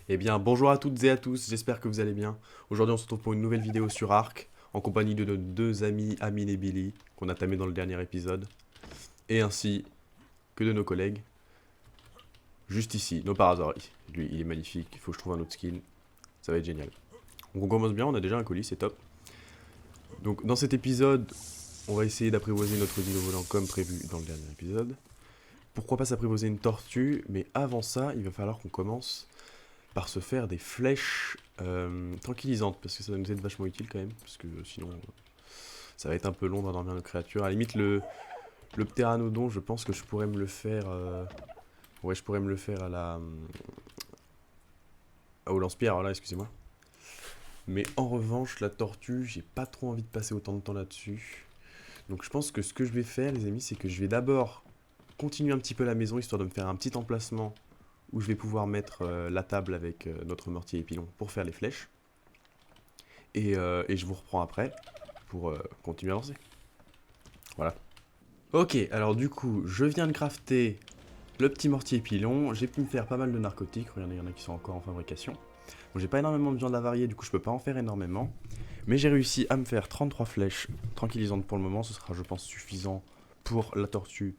Eh bien, bonjour à toutes et à tous, j'espère que vous allez bien. Aujourd'hui, on se retrouve pour une nouvelle vidéo sur Ark, en compagnie de nos deux amis, Amine et Billy, qu'on a tamé dans le dernier épisode, et ainsi que de nos collègues, juste ici, No Parazori. Lui, il est magnifique, il faut que je trouve un autre skin, ça va être génial. Donc on commence bien, on a déjà un colis, c'est top. Donc dans cet épisode, on va essayer d'apprivoiser notre dino volant comme prévu dans le dernier épisode. Pourquoi pas s'apprivoiser une tortue, mais avant ça, il va falloir qu'on commence par se faire des flèches tranquillisantes, parce que ça va nous être vachement utile quand même, parce que sinon ça va être un peu long d'endormir nos créatures. À la limite, le ptéranodon, je pense que je pourrais me le faire. Ouais, je pourrais me le faire à la. Au lance-pierre, voilà, excusez-moi. Mais en revanche, la tortue, j'ai pas trop envie de passer autant de temps là-dessus. Donc je pense que ce que je vais faire, les amis, c'est que je vais d'abord continuer un petit peu la maison, histoire de me faire un petit emplacement où je vais pouvoir mettre la table avec notre mortier et pilon pour faire les flèches. Et je vous reprends après pour continuer à avancer. Voilà. Ok, alors du coup, je viens de crafter le petit mortier pilon. J'ai pu me faire pas mal de narcotiques. Regardez, il y en a qui sont encore en fabrication. Bon, j'ai pas énormément de viande avariée, du coup, je peux pas en faire énormément. Mais j'ai réussi à me faire 33 flèches tranquillisantes pour le moment. Ce sera, je pense, suffisant pour la tortue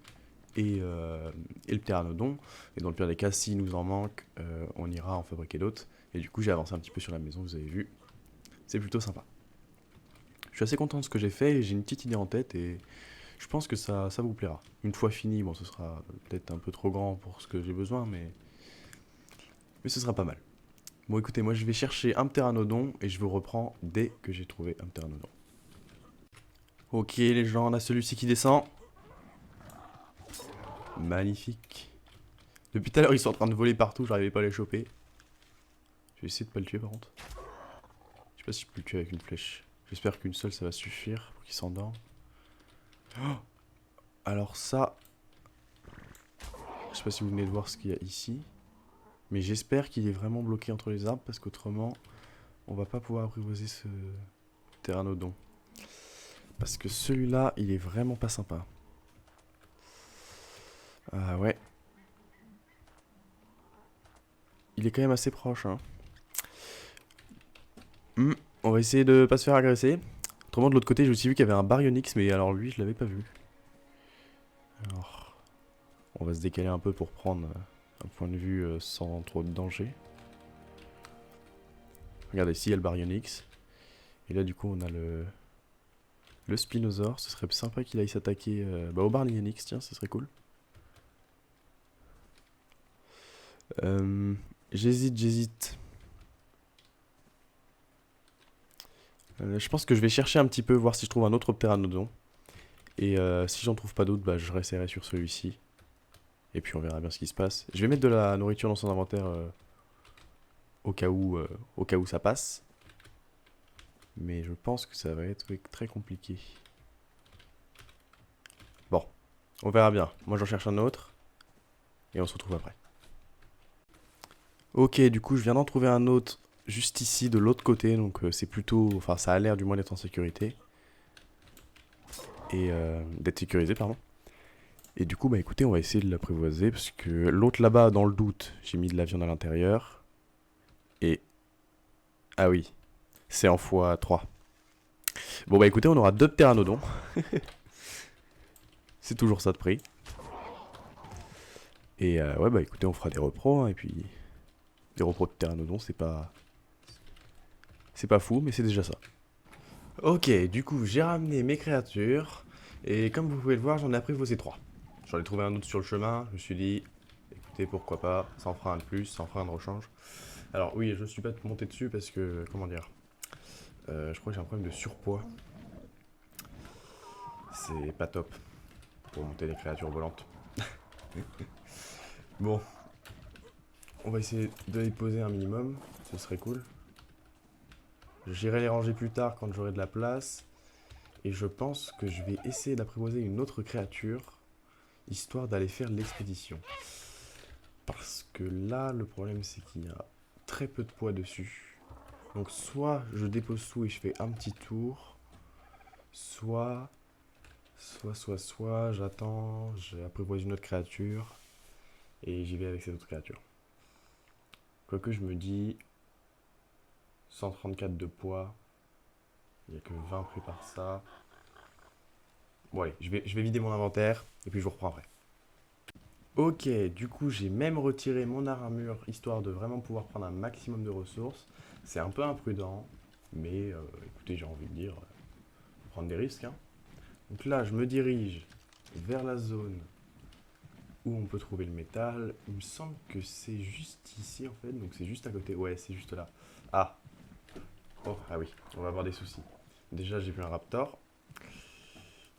et le pteranodon. Et dans le pire des cas, s'il nous en manque, on ira en fabriquer d'autres. Et du coup, j'ai avancé un petit peu sur la maison, vous avez vu. C'est plutôt sympa. Je suis assez content de ce que j'ai fait et j'ai une petite idée en tête et je pense que ça vous plaira. Une fois fini, bon, ce sera peut-être un peu trop grand pour ce que j'ai besoin, mais ce sera pas mal. Bon, écoutez, moi je vais chercher un pteranodon et je vous reprends dès que j'ai trouvé un pteranodon. Ok, les gens, on a celui-ci qui descend. Magnifique. Depuis tout à l'heure, ils sont en train de voler partout, j'arrivais pas à les choper. Je vais essayer de pas le tuer par contre. Je sais pas si je peux le tuer avec une flèche. J'espère qu'une seule ça va suffire pour qu'il s'endorme. Oh, alors ça, je sais pas si vous venez de voir ce qu'il y a ici. Mais j'espère qu'il est vraiment bloqué entre les arbres parce qu'autrement, on va pas pouvoir apprivoiser ce pteranodon. Parce que celui-là, il est vraiment pas sympa. Ah ouais. Il est quand même assez proche, hein. On va essayer de pas se faire agresser. Autrement, de l'autre côté, j'ai aussi vu qu'il y avait un baryonyx, mais alors lui, je l'avais pas vu. Alors, on va se décaler un peu pour prendre un point de vue sans trop de danger. Regardez, ici, il y a le baryonyx. Et là, du coup, on a le spinosaure. Ce serait sympa qu'il aille s'attaquer au baryonyx, tiens, ce serait cool. Euh, j'hésite. Je pense que je vais chercher un petit peu, voir si je trouve un autre pteranodon. Et si j'en trouve pas d'autres, bah, je resterai sur celui-ci. Et puis on verra bien ce qui se passe. Je vais mettre de la nourriture dans son inventaire au cas où ça passe. Mais je pense que ça va être très compliqué. Bon, on verra bien. Moi j'en cherche un autre. Et on se retrouve après. Ok, du coup je viens d'en trouver un autre juste ici de l'autre côté. Donc c'est plutôt... Enfin ça a l'air du moins d'être en sécurité. Et d'être sécurisé, pardon. Et du coup, bah écoutez, on va essayer de l'apprivoiser parce que l'autre là-bas, dans le doute, j'ai mis de la viande à l'intérieur. Et. Ah oui, c'est en x3. Bon, bah écoutez, on aura deux pteranodons. C'est toujours ça de prix. Et ouais, bah écoutez, on fera des repros. Hein, et puis. Des repros de pteranodons, c'est pas. C'est pas fou, mais c'est déjà ça. Ok, du coup, j'ai ramené mes créatures. Et comme vous pouvez le voir, j'en ai apprivoisé trois. J'en ai trouvé un autre sur le chemin. Je me suis dit, écoutez, pourquoi pas, ça en fera un de plus, ça en fera un de rechange. Alors oui, je ne suis pas monté dessus parce que, comment dire, je crois que j'ai un problème de surpoids. C'est pas top pour monter les créatures volantes. Bon, on va essayer de les poser un minimum, ce serait cool. J'irai les ranger plus tard quand j'aurai de la place. Et je pense que je vais essayer d'apprivoiser une autre créature, histoire d'aller faire l'expédition. Parce que là, le problème c'est qu'il y a très peu de poids dessus. Donc soit je dépose tout et je fais un petit tour, soit j'attends, j'apprivoise une autre créature et j'y vais avec cette autre créature. Quoique je me dis 134 de poids. Il n'y a que 20 pris par ça. Bon allez, je vais vider mon inventaire et puis je vous reprends après. Ok, du coup j'ai même retiré mon armure histoire de vraiment pouvoir prendre un maximum de ressources. C'est un peu imprudent, mais écoutez, j'ai envie de dire, prendre des risques, hein. Donc là, je me dirige vers la zone où on peut trouver le métal. Il me semble que c'est juste ici en fait, donc c'est juste à côté. Ouais, c'est juste là. Ah, oh, ah oui, on va avoir des soucis. Déjà, j'ai vu un raptor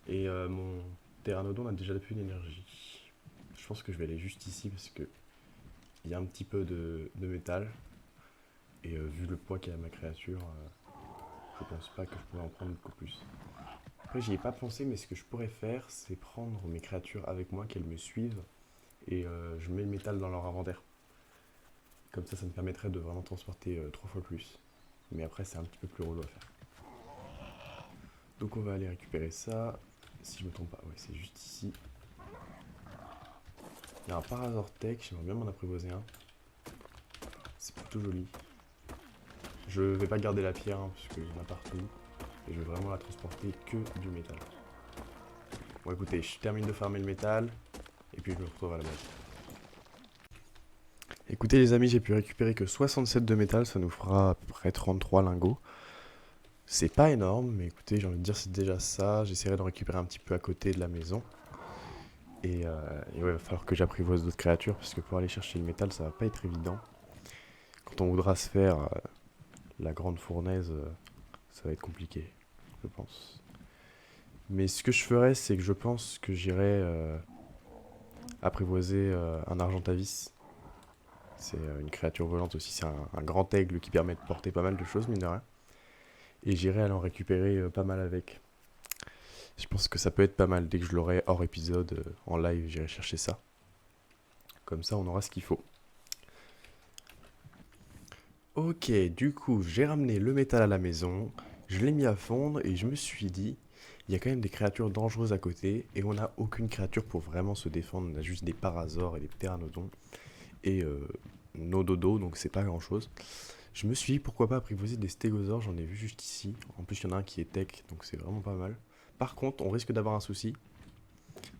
et mon pteranodon a déjà plus d'énergie. Je pense que je vais aller juste ici parce que il y a un petit peu de métal. Et vu le poids qu'a ma créature, je pense pas que je pourrais en prendre beaucoup plus. Après, j'y ai pas pensé, mais ce que je pourrais faire, c'est prendre mes créatures avec moi, qu'elles me suivent, et je mets le métal dans leur inventaire. Comme ça me permettrait de vraiment transporter 3 fois plus. Mais après, c'est un petit peu plus relou à faire. Donc on va aller récupérer ça. Si je me trompe pas, ouais, c'est juste ici. Il y a un Parasaur Tech, j'aimerais bien m'en apprivoiser un. C'est plutôt joli. Je vais pas garder la pierre, hein, parce qu'il y en a partout. Et je vais vraiment la transporter que du métal. Bon écoutez, je termine de farmer le métal, et puis je me retrouve à la base. Écoutez les amis, j'ai pu récupérer que 67 de métal, ça nous fera à peu près 33 lingots. C'est pas énorme, mais écoutez, j'ai envie de dire c'est déjà ça. J'essaierai d'en récupérer un petit peu à côté de la maison. Et ouais, il va falloir que j'apprivoise d'autres créatures, parce que pour aller chercher le métal, ça va pas être évident. Quand on voudra se faire la grande fournaise, ça va être compliqué, je pense. Mais ce que je ferai, c'est que je pense que j'irai apprivoiser un Argentavis. C'est une créature volante aussi, c'est un grand aigle qui permet de porter pas mal de choses, mine de rien. Et j'irai aller en récupérer pas mal avec. Je pense que ça peut être pas mal. Dès que je l'aurai hors épisode, en live, j'irai chercher ça. Comme ça, on aura ce qu'il faut. Ok, du coup, j'ai ramené le métal à la maison. Je l'ai mis à fondre et je me suis dit, il y a quand même des créatures dangereuses à côté. Et on n'a aucune créature pour vraiment se défendre. On a juste des parasaures et des pteranodons. Et nos dodos, donc c'est pas grand chose. Je me suis dit pourquoi pas apprivoiser des stégosaures, j'en ai vu juste ici. En plus, il y en a un qui est tech, donc c'est vraiment pas mal. Par contre, on risque d'avoir un souci.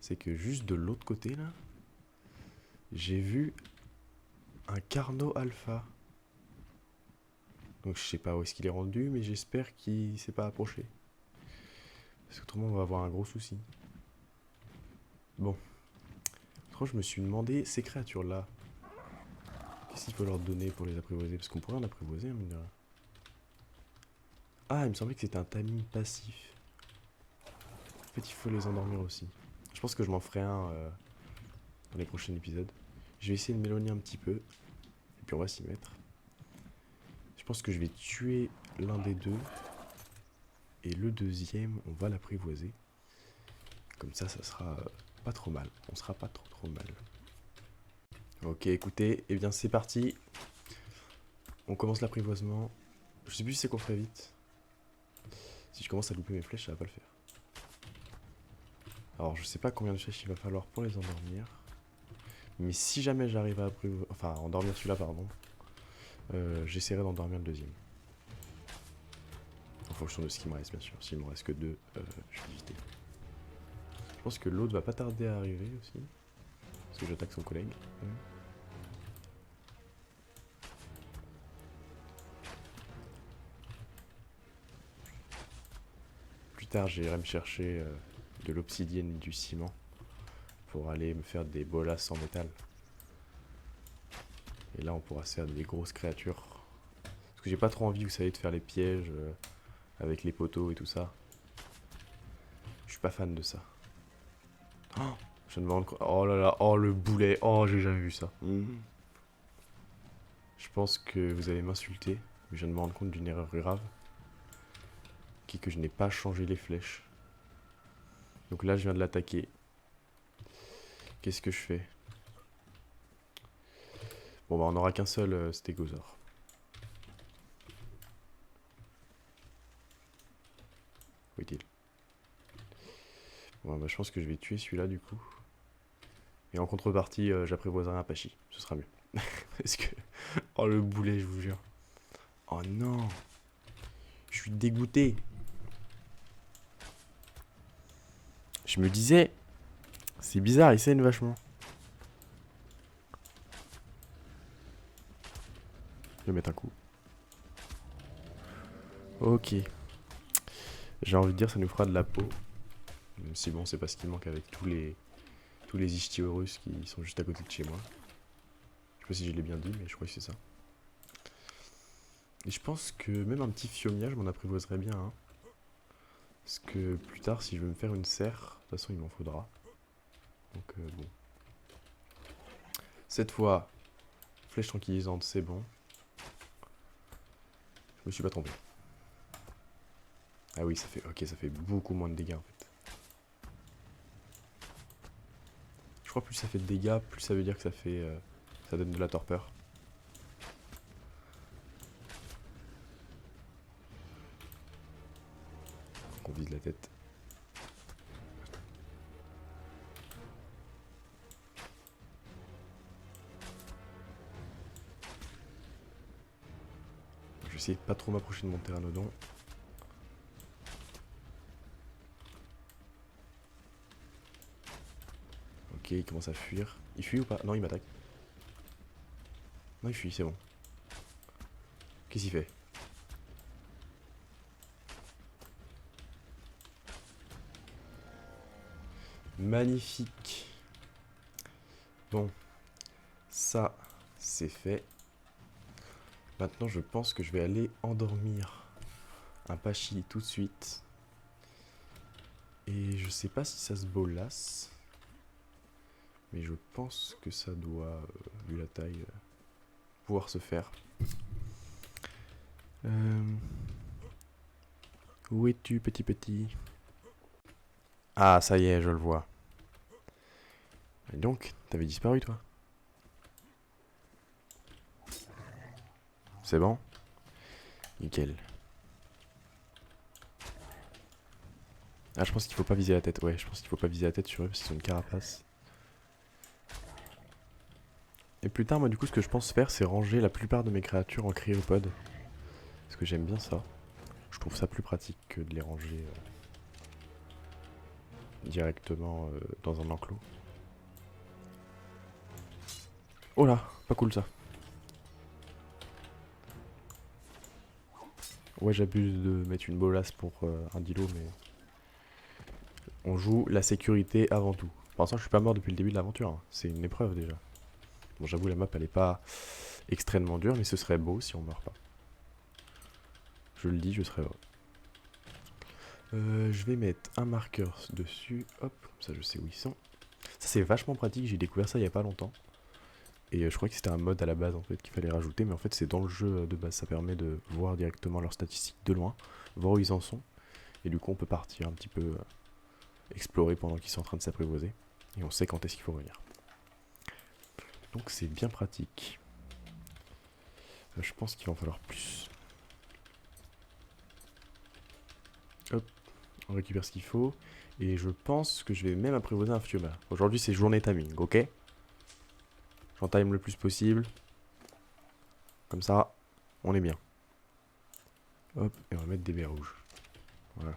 C'est que juste de l'autre côté, là, j'ai vu un Carno Alpha. Donc je sais pas où est-ce qu'il est rendu, mais j'espère qu'il s'est pas approché. Parce qu'autrement, on va avoir un gros souci. Bon. Franchement, je me suis demandé, ces créatures-là, qu'est-ce qu'il faut leur donner pour les apprivoiser? Parce qu'on pourrait en apprivoiser, hein, mine de rien. Ah, il me semblait que c'était un timing passif. En fait, il faut les endormir aussi. Je pense que je m'en ferai un dans les prochains épisodes. Je vais essayer de m'éloigner un petit peu. Et puis on va s'y mettre. Je pense que je vais tuer l'un des deux. Et le deuxième, on va l'apprivoiser. Comme ça sera pas trop mal. On sera pas trop mal. Ok, écoutez, et bien c'est parti. On commence l'apprivoisement. Je sais plus si c'est qu'on ferait vite. Si je commence à louper mes flèches, ça va pas le faire. Alors je sais pas combien de flèches il va falloir pour les endormir. Mais si jamais j'arrive à endormir celui-là, pardon, j'essaierai d'endormir le deuxième. En fonction de ce qui me reste, bien sûr. S'il me reste que deux, je vais éviter. Je pense que l'autre va pas tarder à arriver aussi. Parce que j'attaque son collègue. Plus tard, j'irai me chercher de l'obsidienne et du ciment pour aller me faire des bolas en métal. Et là, on pourra se faire des grosses créatures. Parce que j'ai pas trop envie, vous savez, de faire les pièges avec les poteaux et tout ça. Je suis pas fan de ça. Oh, je viens de me rendre compte. Oh là là, oh le boulet. Oh, j'ai jamais vu ça. Je pense que vous allez m'insulter. Mais je viens de me rendre compte d'une erreur grave. Qui est que je n'ai pas changé les flèches. Donc là, je viens de l'attaquer. Qu'est-ce que je fais? Bon bah on n'aura qu'un seul stégosaure. Où est-il? Bon bah je pense que je vais tuer celui-là du coup. Et en contrepartie, j'apprivoiserai un Apache. Ce sera mieux. Parce que... Oh, le boulet, je vous jure. Oh non. Je suis dégoûté. Je me disais... C'est bizarre, il saigne vachement. Je vais mettre un coup. Ok. J'ai envie de dire, ça nous fera de la peau. Même si bon, c'est pas ce qui manque avec tous les ichthyorus qui sont juste à côté de chez moi. Je sais pas si je l'ai bien dit, mais je crois que c'est ça. Et je pense que même un petit phiomia, je m'en apprivoiserais bien. Hein. Parce que plus tard, si je veux me faire une serre, de toute façon, il m'en faudra. Donc bon. Cette fois, flèche tranquillisante, c'est bon. Je me suis pas trompé. Ah oui, ça fait, ok, ça fait beaucoup moins de dégâts en fait. Je crois que plus ça fait de dégâts, plus ça veut dire que ça fait, ça donne de la torpeur. Faut qu'on vise la tête. Je vais essayer de pas trop m'approcher de mon pteranodon. Ok, il commence à fuir. Il fuit ou pas? Non, il m'attaque. Non, il fuit, c'est bon. Qu'est-ce qu'il fait? Magnifique. Bon, ça, c'est fait. Maintenant, je pense que je vais aller endormir un Pachi tout de suite. Et je sais pas si ça se bolasse. Mais je pense que ça doit, vu la taille, pouvoir se faire. Où es-tu, petit petit? Ah, ça y est, je le vois. Et donc, t'avais disparu, toi? C'est bon? Nickel. Ah, je pense qu'il faut pas viser la tête. Ouais, je pense qu'il faut pas viser la tête sur eux parce qu'ils ont une carapace. Et plus tard, moi, du coup, ce que je pense faire, c'est ranger la plupart de mes créatures en cryopode. Parce que j'aime bien ça. Je trouve ça plus pratique que de les ranger directement dans un enclos. Oh là, pas cool ça. Ouais, j'abuse de mettre une bolasse pour un dilo, mais... On joue la sécurité avant tout. Pour l'instant, je suis pas mort depuis le début de l'aventure. Hein. C'est une épreuve déjà. Bon, j'avoue, la map, elle est pas extrêmement dure, mais ce serait beau si on meurt pas. Je le dis, je serais heureux. Je vais mettre un marqueur dessus. Hop, comme ça je sais où ils sont. Ça, c'est vachement pratique. J'ai découvert ça il y a pas longtemps. Et je crois que c'était un mode à la base en fait qu'il fallait rajouter, mais en fait c'est dans le jeu de base, ça permet de voir directement leurs statistiques de loin, voir où ils en sont, et du coup on peut partir un petit peu explorer pendant qu'ils sont en train de s'apprivoiser, et on sait quand est-ce qu'il faut revenir. Donc c'est bien pratique. Je pense qu'il va en falloir plus. Hop, on récupère ce qu'il faut, et je pense que je vais même apprivoiser un Phioma. Aujourd'hui c'est journée timing, ok? J'en time le plus possible. Comme ça, on est bien. Hop, et on va mettre des baies rouges. Voilà.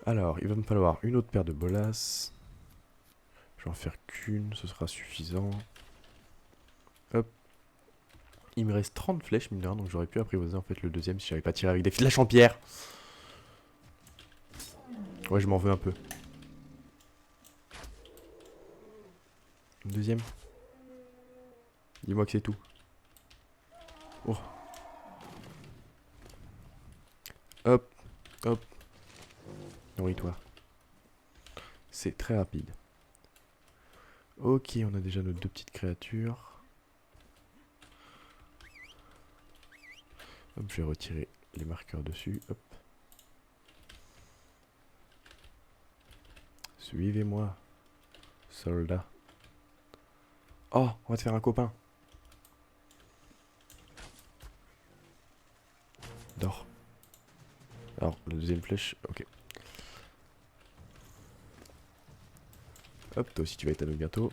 Alors, il va me falloir une autre paire de bolasses. Je vais en faire qu'une, ce sera suffisant. Hop. Il me reste 30 flèches, mine de rien, donc j'aurais pu apprivoiser en fait le deuxième si j'avais pas tiré avec des flèches en pierre. Ouais, je m'en veux un peu. Une deuxième. Dis-moi que c'est tout. Oh. Hop, hop. Nourris-toi. C'est très rapide. Ok, on a déjà nos deux petites créatures. Hop, je vais retirer les marqueurs dessus. Hop. Suivez-moi, soldat. Oh, on va te faire un copain. Dors. Alors, la deuxième flèche, ok. Hop, toi aussi tu vas être à nous bientôt.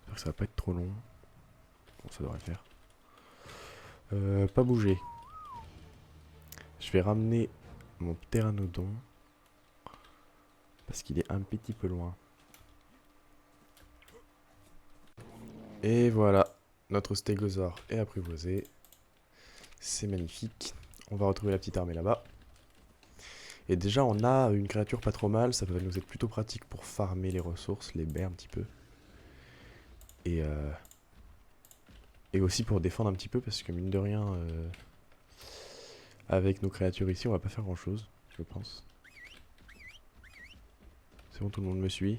J'espère que ça va pas être trop long. Bon, ça devrait le faire. Pas bouger. Je vais ramener mon pteranodon. Parce qu'il est un petit peu loin. Et voilà. Notre stégosaure est apprivoisé. C'est magnifique. On va retrouver la petite armée là-bas. Et déjà, on a une créature pas trop mal. Ça va nous être plutôt pratique pour farmer les ressources, les baies un petit peu. Et aussi pour défendre un petit peu, parce que mine de rien, avec nos créatures ici, on va pas faire grand-chose, je pense. C'est bon, tout le monde me suit?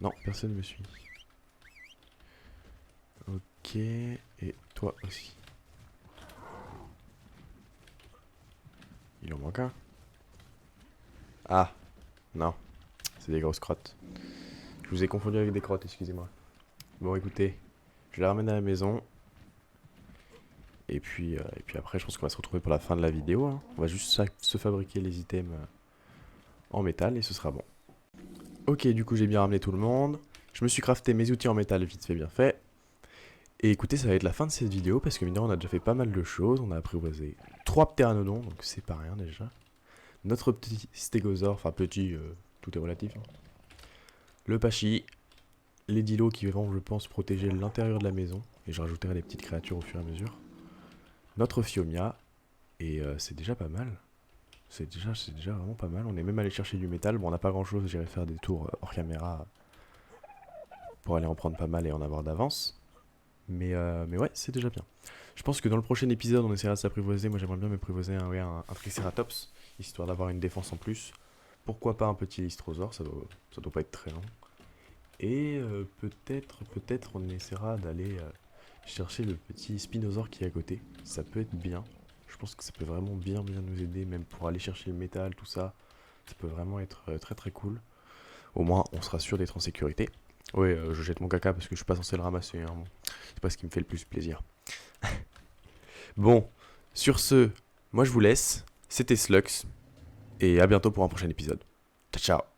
Non, personne ne me suit. Ok, et toi aussi. Il en manque un. Ah, non, c'est des grosses crottes. Je vous ai confondu avec des crottes, excusez-moi. Bon, écoutez, je les ramène à la maison. Et puis après, je pense qu'on va se retrouver pour la fin de la vidéo. Hein. On va juste se fabriquer les items en métal et ce sera bon. Ok, du coup, j'ai bien ramené tout le monde. Je me suis crafté mes outils en métal vite fait, bien fait. Et écoutez, ça va être la fin de cette vidéo parce que maintenant on a déjà fait pas mal de choses. On a apprivoisé 3 pteranodons, donc c'est pas rien déjà. Notre petit stégosaure, enfin petit, tout est relatif. Hein. Le pachi, les dilos qui vont, je pense, protéger l'intérieur de la maison. Et je rajouterai des petites créatures au fur et à mesure. Notre Phiomia, et c'est déjà pas mal. C'est déjà vraiment pas mal. On est même allé chercher du métal. Bon, on n'a pas grand chose, j'irai faire des tours hors caméra pour aller en prendre pas mal et en avoir d'avance. Mais ouais, c'est déjà bien. Je pense que dans le prochain épisode, on essaiera de s'apprivoiser. Moi, j'aimerais bien m'apprivoiser un Triceratops, histoire d'avoir une défense en plus. Pourquoi pas un petit Lystrosaure, ça doit pas être très long. Et peut-être on essaiera d'aller chercher le petit Spinosaure qui est à côté. Ça peut être bien. Je pense que ça peut vraiment bien nous aider, même pour aller chercher le métal, tout ça. Ça peut vraiment être très cool. Au moins, on sera sûr d'être en sécurité. Ouais, je jette mon caca parce que je suis pas censé le ramasser. Hein. C'est pas ce qui me fait le plus plaisir. Bon, sur ce, moi je vous laisse. C'était Slux. Et à bientôt pour un prochain épisode. Ciao, ciao.